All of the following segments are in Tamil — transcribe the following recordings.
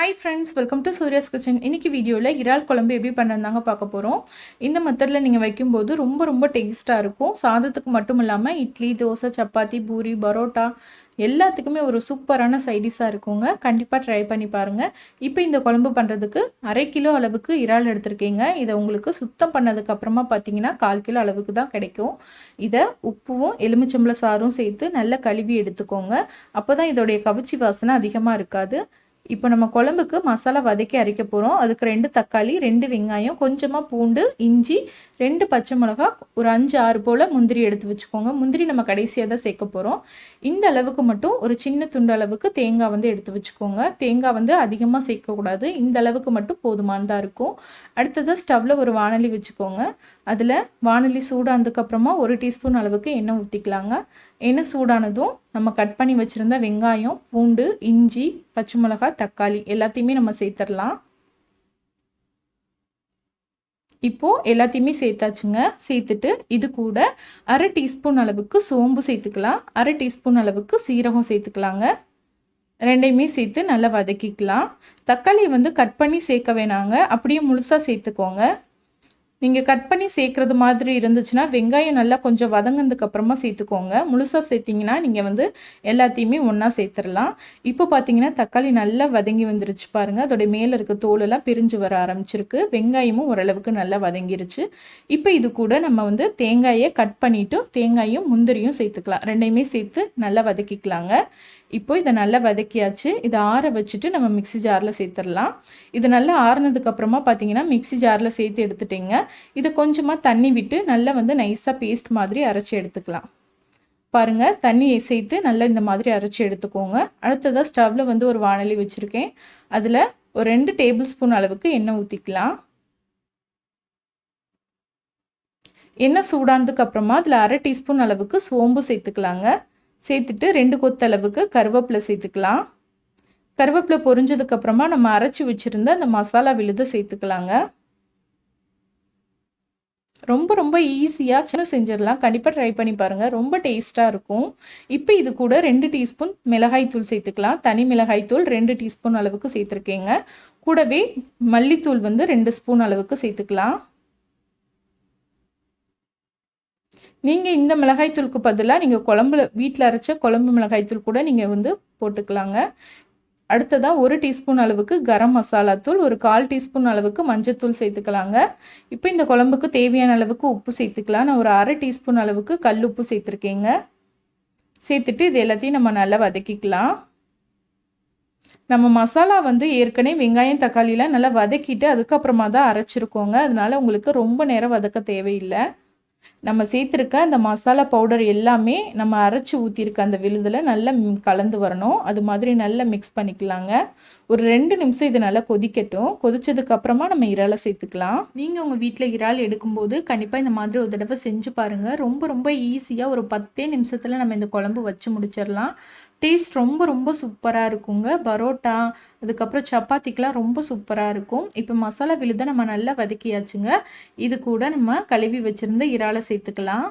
Hi friends, welcome to Surya's Kitchen. இன்னைக்கு வீடியோல இறால் குழம்பு எப்படி பண்ணறதாங்க பார்க்க போறோம். இந்த மெத்தட்ல நீங்க வைக்கும்போது ரொம்ப டேஸ்டா இருக்கும். சாதத்துக்கு மட்டும் இல்லாம இட்லி, தோசை, சப்பாத்தி, பூரி, பரோட்டா எல்லாத்துக்குமே ஒரு சூப்பரான சைட் டிஷ்ஷா இருக்குங்க. கண்டிப்பா ட்ரை பண்ணி பாருங்க. இப்போ இந்த குழம்பு பண்றதுக்கு 1/2 கிலோ அளவுக்கு இறால் எடுத்துர்க்கேங்க. இத உங்களுக்கு சுத்தம் பண்ணதுக்கு அப்புறமா பாத்தீங்கன்னா 1/4 கிலோ அளவுக்கு தான் கிடைக்கும். இத உப்புவும் எலுமிச்சம்பழ சாறும் சேர்த்து நல்லா கழுவி எடுத்துக்கோங்க. அப்பதான் இதோட கவுச்சி வாசனை அதிகமா இருக்காது. இப்போ நம்ம குழம்புக்கு மசாலா வதக்கி அரைக்க போகிறோம். அதுக்கு 2 தக்காளி, 2 வெங்காயம், கொஞ்சமாக பூண்டு, இஞ்சி, 2 பச்சை மிளகா, ஒரு 5-6 போல் முந்திரி எடுத்து வச்சுக்கோங்க. முந்திரி நம்ம கடைசியாக தான் சேர்க்க போகிறோம். இந்த அளவுக்கு மட்டும் ஒரு சின்ன துண்டு அளவுக்கு தேங்காய் வந்து எடுத்து வச்சுக்கோங்க. தேங்காய் வந்து அதிகமாக சேர்க்கக்கூடாது. இந்த அளவுக்கு மட்டும் போதுமானதாக இருக்கும். அடுத்தது ஸ்டவ்வில் ஒரு வாணலி வச்சுக்கோங்க. அதில் வாணலி சூடானதுக்கப்புறமா 1 டீஸ்பூன் அளவுக்கு எண்ணெய் ஊற்றிக்கலாங்க. எண்ணெய் சூடானதும் நம்ம கட் பண்ணி வச்சுருந்த வெங்காயம், பூண்டு, இஞ்சி, பச்சை மிளகா, தக்காளி எல்லாத்தையுமே நம்ம சேர்த்துடலாம். இப்போது எல்லாத்தையுமே சேர்த்தாச்சுங்க. சேர்த்துட்டு இது கூட 1/2 டீஸ்பூன் அளவுக்கு சோம்பு சேர்த்துக்கலாம். 1/2 டீஸ்பூன் அளவுக்கு சீரகம் சேர்த்துக்கலாங்க. ரெண்டையுமே சேர்த்து நல்லா வதக்கிக்கலாம். தக்காளி வந்து கட் பண்ணி சேர்க்க வேணாங்க, அப்படியே முழுசாக சேர்த்துக்கோங்க. நீங்கள் கட் பண்ணி சேர்க்குறது மாதிரி இருந்துச்சுன்னா வெங்காயம் நல்லா கொஞ்சம் வதங்கினதுக்கு அப்புறமா சேர்த்துக்கோங்க. முழுசாக சேர்த்திங்கன்னா நீங்கள் வந்து எல்லாத்தையுமே ஒன்றா சேர்த்துடலாம். இப்போ பார்த்தீங்கன்னா தக்காளி நல்லா வதங்கி வந்துருச்சு பாருங்கள். அதோடைய மேலே இருக்க தோலெல்லாம் பிரிஞ்சு வர ஆரம்பிச்சிருக்கு. வெங்காயமும் ஓரளவுக்கு நல்லா வதங்கிருச்சு. இப்போ இது கூட நம்ம வந்து தேங்காயை கட் பண்ணிவிட்டு தேங்காயும் முந்திரியும் சேர்த்துக்கலாம். ரெண்டையுமே சேர்த்து நல்லா வதக்கிக்கலாங்க. இப்போ இதை நல்லா வதக்கியாச்சு. இதை ஆற வச்சுட்டு நம்ம மிக்சி ஜாரில் சேர்த்துடலாம். இது நல்லா ஆறுனதுக்கப்புறமா பார்த்தீங்கன்னா மிக்சி ஜாரில் சேர்த்து எடுத்துட்டிங்க. இதை கொஞ்சமாக தண்ணி விட்டு நல்லா வந்து நைஸாக பேஸ்ட் மாதிரி அரைச்சி எடுத்துக்கலாம். பாருங்கள், தண்ணியை சேர்த்து நல்லா இந்த மாதிரி அரைச்சி எடுத்துக்கோங்க. அடுத்ததாக ஸ்டவ்வில் வந்து ஒரு வாணலி வச்சுருக்கேன். அதில் ஒரு 2 டேபிள் ஸ்பூன் அளவுக்கு எண்ணெய் ஊற்றிக்கலாம். எண்ணெய் சூடானதுக்கு அப்புறமா அதில் 1/2 டீஸ்பூன் அளவுக்கு சோம்பு சேர்த்துக்கலாங்க. சேர்த்துட்டு 2 கொத்தளவுக்கு கருவேப்பிலை சேர்த்துக்கலாம். கருவேப்பிலை பொரிஞ்சதுக்கப்புறமா நம்ம அரைச்சி வச்சுருந்த அந்த மசாலா விழுதை சேர்த்துக்கலாங்க. ரொம்ப ஈஸியாக சின்ன செஞ்சிடலாம். கண்டிப்பாக ட்ரை பண்ணி பாருங்கள். ரொம்ப டேஸ்ட்டாக இருக்கும். இப்போ இது கூட 2 டீஸ்பூன் மிளகாய்த்தூள் சேர்த்துக்கலாம். தனி மிளகாய்த்தூள் 2 டீஸ்பூன் அளவுக்கு சேர்த்துருக்கேங்க. கூடவே மல்லித்தூள் வந்து 2 ஸ்பூன் அளவுக்கு சேர்த்துக்கலாம். நீங்கள் இந்த மிளகாய்த்தூளுக்கு பதிலாக நீங்கள் வீட்டில் அரைச்ச குழம்பு மிளகாய்த்தூள் கூட நீங்கள் வந்து போட்டுக்கலாங்க. அடுத்ததாக 1 டீஸ்பூன் அளவுக்கு கரம் மசாலா தூள், ஒரு 1/4 டீஸ்பூன் அளவுக்கு மஞ்சத்தூள் சேர்த்துக்கலாங்க. இப்போ இந்த குழம்புக்கு தேவையான அளவுக்கு உப்பு சேர்த்துக்கலாம். நான் ஒரு 1/2 டீஸ்பூன் அளவுக்கு கல் உப்பு சேர்த்துருக்கேங்க. சேர்த்துட்டு இது எல்லாத்தையும் நம்ம நல்லா வதக்கிக்கலாம். நம்ம மசாலா வந்து ஏற்கனவே வெங்காயம் தக்காளிலாம் நல்லா வதக்கிட்டு அதுக்கப்புறமா தான் அரைச்சிருக்கோங்க. அதனால உங்களுக்கு ரொம்ப நேரம் வதக்க தேவையில்லை. நம்ம சேர்த்துருக்க அந்த மசாலா பவுடர் எல்லாமே நம்ம அரைச்சி ஊற்றிருக்க அந்த விழுதில் நல்லா கலந்து வரணும். அது மாதிரி நல்லா மிக்ஸ் பண்ணிக்கலாங்க. ஒரு 2 நிமிஷம் இது நல்லா கொதிக்கட்டும். கொதிச்சதுக்கப்புறமா நம்ம இறாலை சேர்த்துக்கலாம். நீங்கள் உங்கள் வீட்டில் இறால் எடுக்கும்போது கண்டிப்பாக இந்த மாதிரி ஒரு தடவை செஞ்சு பாருங்கள். ரொம்ப ஈஸியாக ஒரு 10 நிமிஷத்தில் நம்ம இந்த குழம்பு வச்சு முடிச்சிடலாம். டேஸ்ட் ரொம்ப சூப்பராக இருக்குங்க. பரோட்டா அதுக்கப்புறம் சப்பாத்திக்கெலாம் ரொம்ப சூப்பராக இருக்கும். இப்போ மசாலா விழுதை நம்ம நல்லா வதக்கியாச்சுங்க. இது கூட நம்ம கழுவி வச்சுருந்த இறாலை சேர்த்துக்கலாம்.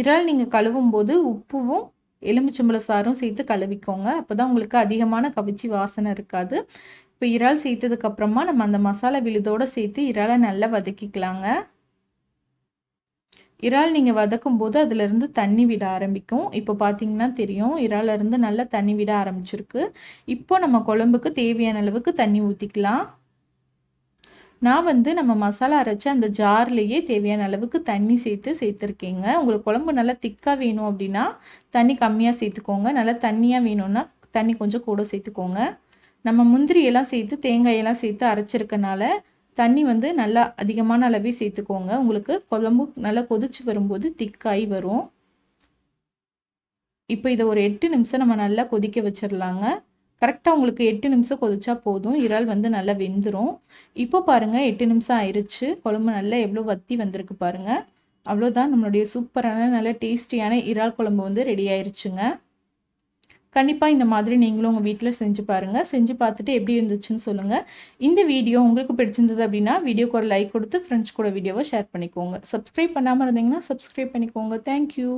இறால் நீங்கள் கழுவும் போது உப்பும் எலுமிச்சம்பழ சாறும் சேர்த்து கழுவிக்கோங்க. அப்போ தான் உங்களுக்கு அதிகமான கவிச்சி வாசனை இருக்காது. இப்போ இறால் சேர்த்ததுக்கப்புறமா நம்ம அந்த மசாலா விழுதோடு சேர்த்து இறாலை நல்லா வதக்கிக்கலாங்க. இறால் நீங்கள் வதக்கும் போது அதிலிருந்து தண்ணி விட ஆரம்பிக்கும். இப்போ பார்த்தீங்கன்னா தெரியும், இறாலிருந்து நல்லா தண்ணி விட ஆரம்பிச்சிருக்கு. இப்போ நம்ம குழம்புக்கு தேவையான அளவுக்கு தண்ணி ஊற்றிக்கலாம். நான் வந்து நம்ம மசாலா அரைச்ச அந்த ஜார்லேயே தேவையான அளவுக்கு தண்ணி சேர்த்துருக்கேங்க. உங்களுக்கு குழம்பு நல்லா திக்காக வேணும் அப்படின்னா தண்ணி கம்மியாக சேர்த்துக்கோங்க. நல்லா தண்ணியாக வேணும்னா தண்ணி கொஞ்சம் கூட சேர்த்துக்கோங்க. நம்ம முந்திரியெல்லாம் சேர்த்து தேங்காயெல்லாம் சேர்த்து அரைச்சிருக்கனால தண்ணி வந்து நல்லா அதிகமான அளவே சேர்த்துக்கோங்க. உங்களுக்கு குழம்பு நல்லா கொதிச்சு வரும்போது திக்காய் வரும். இப்போ இதை ஒரு 8 நிமிஷம் நம்ம நல்லா கொதிக்க வச்சிடலாங்க. கரெக்டாக உங்களுக்கு 8 நிமிஷம் கொதிச்சா போதும். இறால் வந்து நல்லா வெந்துடும். இப்போ பாருங்கள் 8 நிமிஷம் ஆயிடுச்சு. குழம்பு நல்லா எவ்வளோ வத்தி வந்திருக்கு பாருங்கள். அவ்வளோதான், நம்மளுடைய சூப்பரான நல்ல டேஸ்டியான இறால் குழம்பு வந்து ரெடி ஆயிடுச்சுங்க. கண்டிப்பாக இந்த மாதிரி நீங்களும் உங்கள் வீட்டில் செஞ்சு பாருங்கள். செஞ்சு பார்த்துட்டு எப்படி இருந்துச்சுன்னு சொல்லுங்கள். இந்த வீடியோ உங்களுக்கு பிடிச்சிருந்தது அப்படின்னா வீடியோக்கு ஒரு லைக் கொடுத்து ஃப்ரெண்ட்ஸ் கூட வீடியோவை ஷேர் பண்ணிக்கோங்க. சப்ஸ்கிரைப் பண்ணாமல் இருந்தீங்கன்னா சப்ஸ்கிரைப் பண்ணிக்கோங்க. தேங்க்யூ.